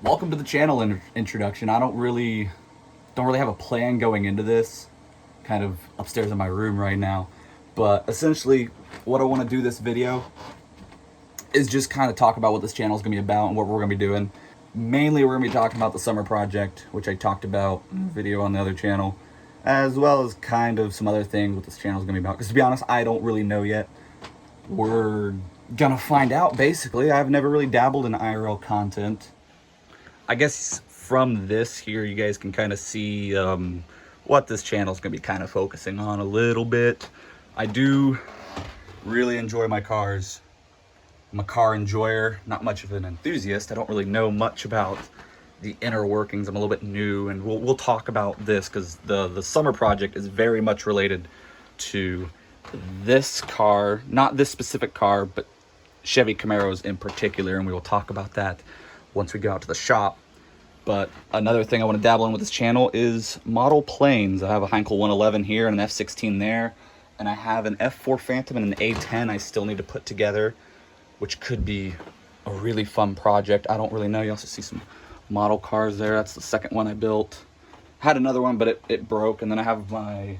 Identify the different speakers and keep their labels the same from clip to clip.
Speaker 1: Welcome to the channel introduction. I don't really have a plan going into this. Kind of upstairs in my room right now, but essentially what I want to do this video is just kind of talk about what this channel is going to be about and what we're going to be doing. Mainly we're going to be talking about the summer project, which I talked about in a video on the other channel, as well as kind of some other things what this channel is going to be about. Because to be honest, I don't really know yet. We're gonna find out. Basically, I've never really dabbled in IRL content. I guess from this here, you guys can kind of see what this channel is going to be kind of focusing on a little bit. I do really enjoy my cars. I'm a car enjoyer, not much of an enthusiast. I don't really know much about the inner workings. I'm a little bit new, and we'll talk about this because the summer project is very much related to this car, not this specific car, but Chevy Camaros in particular, and we will talk about that once we go out to the shop. But another thing I want to dabble in with this channel is model planes. I have a Heinkel 111 here and an F-16 there, and I have an F4 Phantom and an A-10 I still need to put together, which could be a really fun project. I don't really know. You also see some model cars there. That's the second one I built. Had another one, but it broke, and then I have the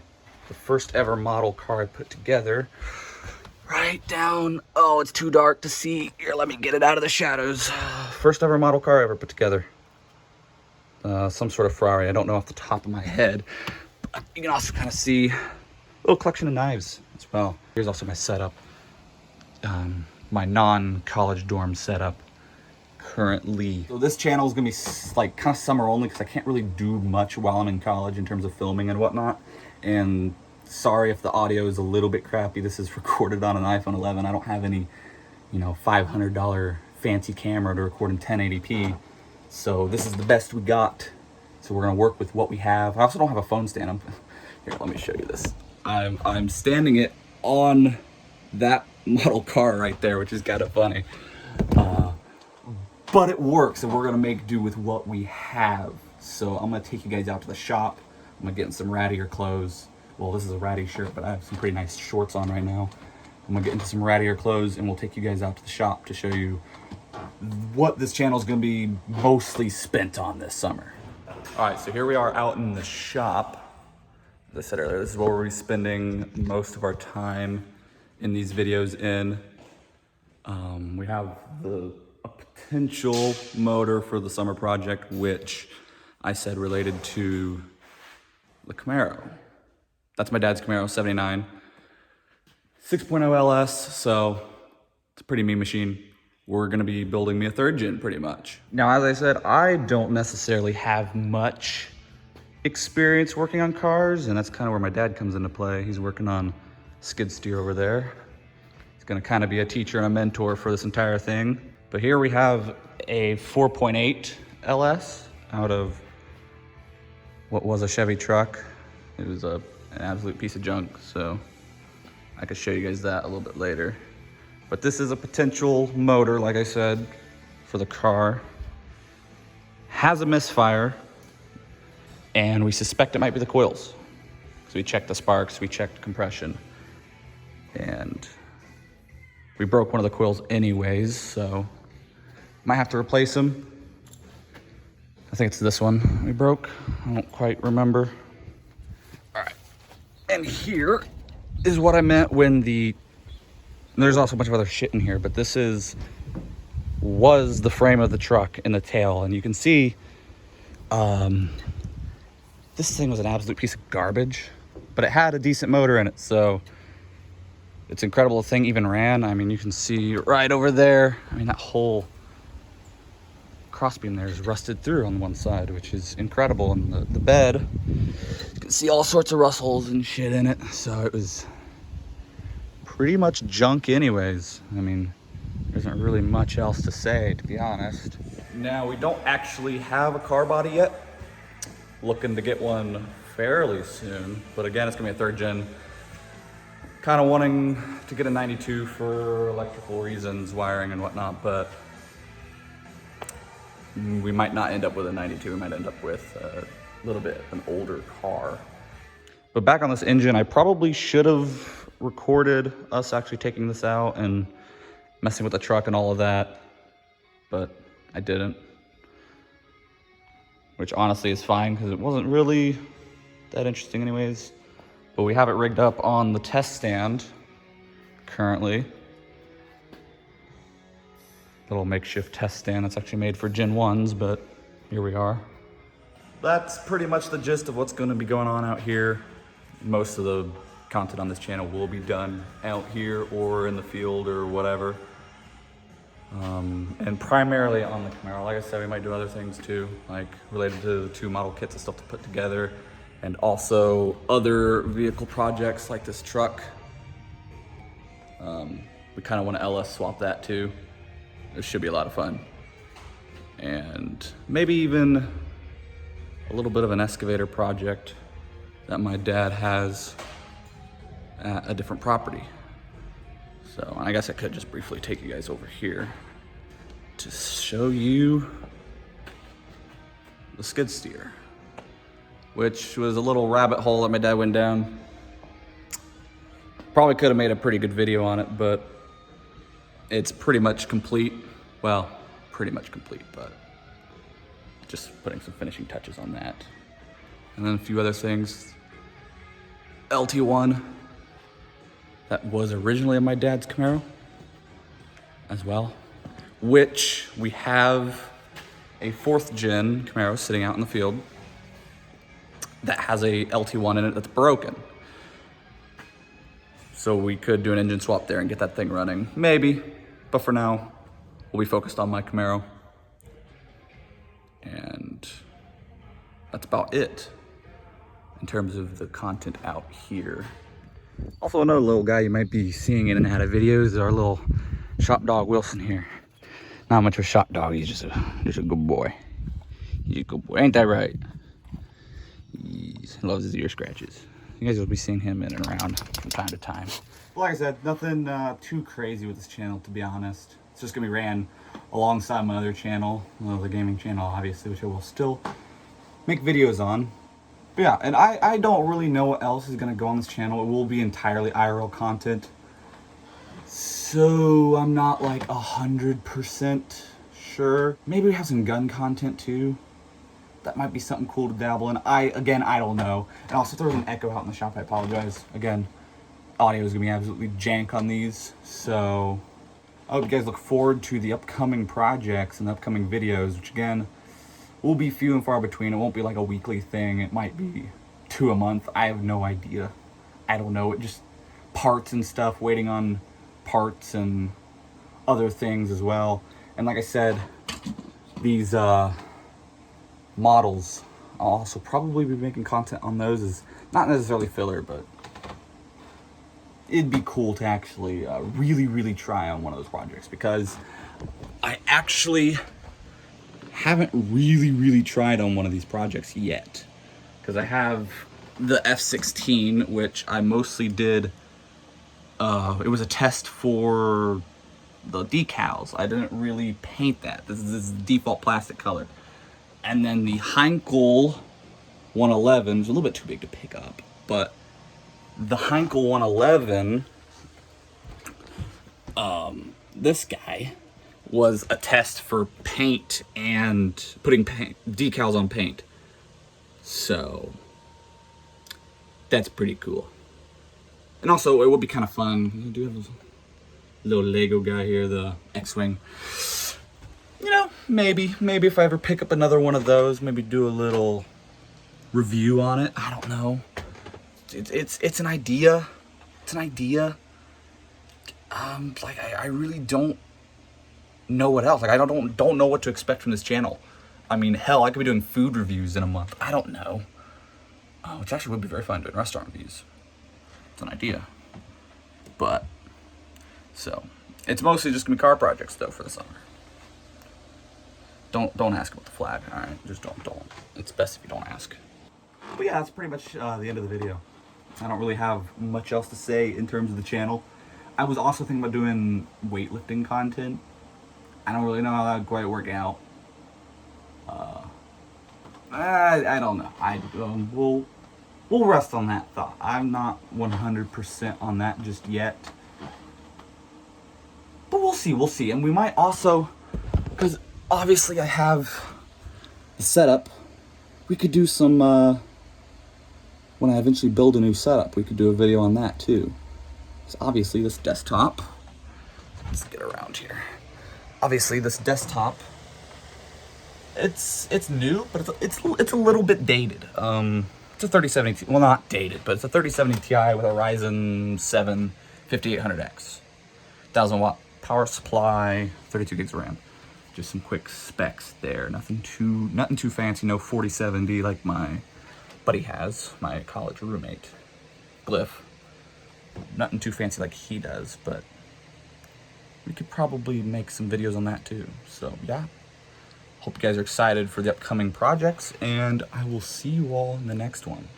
Speaker 1: first ever model car I put together right down. Oh, it's too dark to see. Here, let me get it out of the shadows. First ever model car I ever put together. Some sort of Ferrari. I don't know off the top of my head. But you can also kind of see a little collection of knives as well. Here's also my setup. My non-college dorm setup currently. So this channel is gonna be like kind of summer only because I can't really do much while I'm in college in terms of filming and whatnot. And sorry if the audio is a little bit crappy. This is recorded on an iPhone 11. I don't have any, $500 fancy camera to record in 1080p. So this is the best we got. So we're gonna work with what we have. I also don't have a phone stand. Here, let me show you this. I'm standing it on that model car right there, which is kind of funny. But it works, and we're gonna make do with what we have. So I'm gonna take you guys out to the shop. I'm gonna get in some rattier clothes. Well, this is a ratty shirt, but I have some pretty nice shorts on right now. I'm gonna get into some rattier clothes, and we'll take you guys out to the shop to show you what this channel is going to be mostly spent on this summer. All right, so here we are out in the shop. As I said earlier, this is where we're spending most of our time in these videos in. We have a potential motor for the summer project, which I said related to the Camaro. That's my dad's Camaro 79. 6.0 LS, so it's a pretty mean machine. We're gonna be building me a third gen pretty much. Now, as I said, I don't necessarily have much experience working on cars, and that's kind of where my dad comes into play. He's working on skid steer over there. He's gonna kind of be a teacher and a mentor for this entire thing. But here we have a 4.8 LS out of what was a Chevy truck. It was an absolute piece of junk, so I could show you guys that a little bit later. But this is a potential motor, like I said, for the car. Has a misfire, and we suspect it might be the coils. So we checked the sparks, we checked compression, and we broke one of the coils anyways, so might have to replace them. I think it's this one we broke. I don't quite remember. All right, and here is what I meant when there's also a bunch of other shit in here, but this was the frame of the truck in the tail, and you can see this thing was an absolute piece of garbage, but it had a decent motor in it, so it's incredible the thing even ran. I mean, you can see right over there, I mean, that whole crossbeam there is rusted through on one side, which is incredible, and the bed, you can see all sorts of rust holes and shit in it, so it was pretty much junk anyways. I mean, there isn't really much else to say, to be honest. Now, we don't actually have a car body yet. Looking to get one fairly soon, but again, it's gonna be a third gen. Kind of wanting to get a 92 for electrical reasons, wiring and whatnot, but we might not end up with a 92. We might end up with a little bit of an older car. But back on this engine, I probably should have recorded us actually taking this out and messing with the truck and all of that, but I didn't. which honestly is fine because it wasn't really that interesting anyways. But we have it rigged up on the test stand currently. Little makeshift test stand that's actually made for Gen 1s, but here we are. That's pretty much the gist of what's gonna be going on out here. Most of the content on this channel will be done out here or in the field or whatever. And primarily on the Camaro. Like I said, we might do other things too, like related to the 2 model kits and stuff to put together, and also other vehicle projects like this truck. We kind of want to LS swap that too. It should be a lot of fun. And maybe even a little bit of an excavator project that my dad has at a different property. So I guess I could just briefly take you guys over here to show you the skid steer, which was a little rabbit hole that my dad went down. Probably could have made a pretty good video on it, but it's pretty much complete. Well, pretty much complete, but just putting some finishing touches on that. And then a few other things. LT1, that was originally in my dad's Camaro as well, which we have a 4th gen Camaro sitting out in the field that has a LT1 in it that's broken. So we could do an engine swap there and get that thing running, maybe, but for now, we'll be focused on my Camaro. And that's about it in terms of the content out here. Also, another little guy you might be seeing in and out of videos is our little shop dog Wilson here. Not much of a shop dog, he's just a good boy. He's a good boy, ain't that right? He loves his ear scratches. You guys will be seeing him in and around from time to time. Like I said, nothing too crazy with this channel, to be honest. It's just gonna be ran alongside my other channel, the gaming channel, obviously, which I will still make videos on. But yeah, and I don't really know what else is gonna go on this channel. It will be entirely IRL content. So I'm not like 100% sure. Maybe we have some gun content too. That might be something cool to dabble in. I don't know. And also, if there was an echo out in the shop, I apologize. Again, audio is gonna be absolutely jank on these. So I hope you guys look forward to the upcoming projects and upcoming videos, which again, will be few and far between. It won't be like a weekly thing. It might be 2 a month. I have no idea. I don't know. It just parts and stuff, waiting on parts and other things as well. And like I said, these models, I'll also probably be making content on those. As not necessarily filler, but it'd be cool to actually really try on one of those projects, because I actually haven't really tried on one of these projects yet. Because I have the F16, which I mostly did, it was a test for the decals. I didn't really paint that. This is default plastic color. And then the Heinkel 111 is a little bit too big to pick up, but the Heinkel 111, this guy was a test for paint and putting decals on paint. So that's pretty cool. And also, it would be kind of fun. I do have a little Lego guy here, the X-Wing. You know, maybe if I ever pick up another one of those, maybe do a little review on it. I don't know. It's an idea. It's an idea. Like I really don't know what else. Like I don't know what to expect from this channel. I mean, hell, I could be doing food reviews in a month. I don't know. Which actually would be very fun, doing restaurant reviews. It's an idea. But so it's mostly just gonna be car projects though for the summer. Don't ask about the flag. All right, just don't. It's best if you don't ask. But yeah, that's pretty much the end of the video. I don't really have much else to say in terms of the channel. I was also thinking about doing weightlifting content. I don't really know how that would quite work out. I don't know. We'll rest on that thought. I'm not 100% on that just yet. But we'll see. And we might also, because obviously I have the setup we could do some, when I eventually build a new setup, we could do a video on that too. So obviously this desktop, let's get around here. Obviously this desktop, it's new, but it's a little bit dated. It's a 3070, well not dated, but it's a 3070 Ti with a Ryzen 7 5800X. 1000 watt power supply, 32 gigs of RAM. Just some quick specs there. Nothing too fancy, no 4070 like my buddy has, my college roommate, Glyph. Nothing too fancy like he does, but we could probably make some videos on that too. So yeah, hope you guys are excited for the upcoming projects, and I will see you all in the next one.